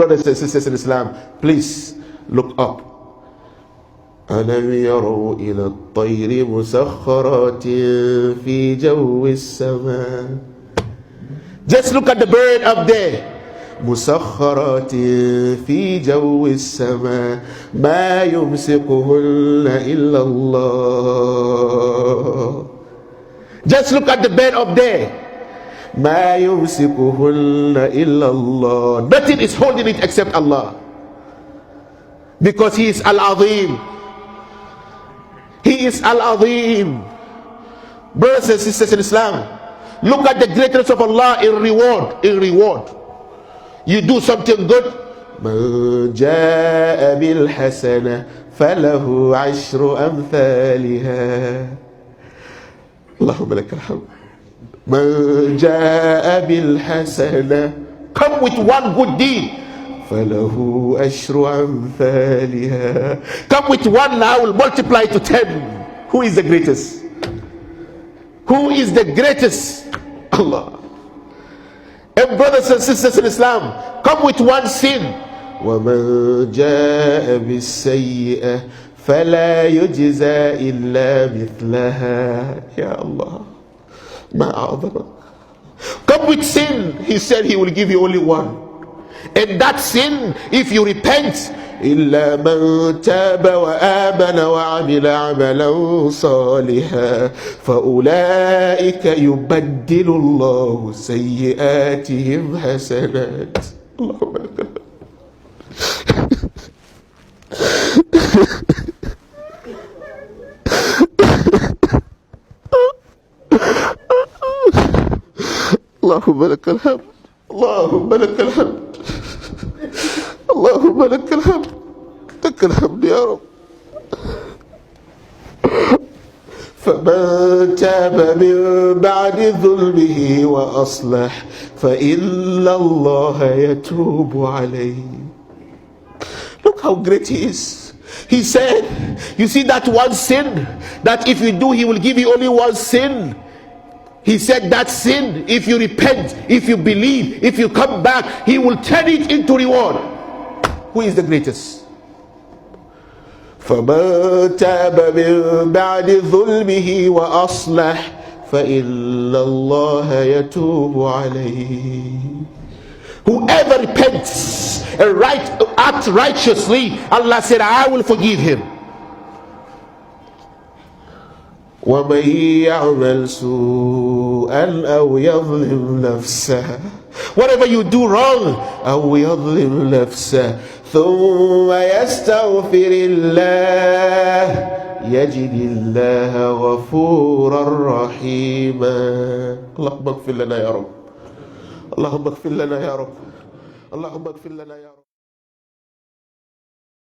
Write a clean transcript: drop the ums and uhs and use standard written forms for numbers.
Brothers and sisters in Islam, please look up. أَلَمْ يَرَوْا إِلَى الطَّيْرِ مُسَخَّرَاتٍ فِي جَوِّ السَّمَاءِ. Just look at the bird up there. مُسَخَّرَاتٍ فِي جَوِّ السَّمَاءِ مَا يُمْسِكُهُنَّ إِلَّا اللَّهُ. Just look at the bird up there. مَا يُمْسِكُهُنَّ إِلَّا اللَّهُ. Nothing is holding it except Allah. Because He is Al-Azim. He is Al-Azim. Brothers and sisters in Islam, look at the greatness of Allah in reward. In reward, you do something good. مَنْ جَاءَ بِالْحَسَنَةِ فَلَهُ عَشْرُ أَمْثَالِهَا. اللهم لك الحمد. مَنْ جَاءَ بِالْحَسَنَةِ. Come with one good deed. فَلَهُ أَشْرُ أَمْثَالِهَا. Come with one now, will multiply to 10. Who is the greatest? Who is the greatest? Allah. And brothers and sisters in Islam, come with one sin. وَمَنْ جَاءَ بِالسَّيِّئَةِ فَلَا يُجْزَى إِلَّا مِثْلَهَا. Ya Allah. مَا أَعْظَمَكَ. Come with sin. He said He will give you only one. And that sin, if you repent, إلا من تاب وآمن وعمل عملا صالحا فأولئك يبدل الله سيئاتهم حسنات. اللهم لك اللهم لك الحمد. اللهم لك الحمد. اللهم لك الحمد. لك الحمد يا رب. فمن تاب من بعد ظلمه وأصلح فإن الله يتوب عليه. Look how great He is. He said, you see that one sin, that if you do He will give you only one sin. He said that sin, if you repent, if you believe, if you come back, He will turn it into reward. Who is the greatest? فَمَنْ تَابَ مِنْ بَعْدِ ظُلْمِهِ وَأَصْلَحَ فَإِنَّ اللَّهَ يَتُوبُ عَلَيْهِ. Whoever repents and acts righteously, Allah said, I will forgive him. وَمَنْ يَعْمَلْ سُوءًا أَوْ يَظْلِمْ نَفْسَهُ. Whatever you do wrong, أَوْ يَظْلِمْ نَفْسَهُ ثُمَّ يَسْتَغْفِرِ اللَّهَ يَجِدِ اللَّهَ غَفُورًا رَحِيمًا. اللهم اغفر لنا يا رب. اللهم اغفر لنا يا رب. اللهم اغفر لنا يا رب.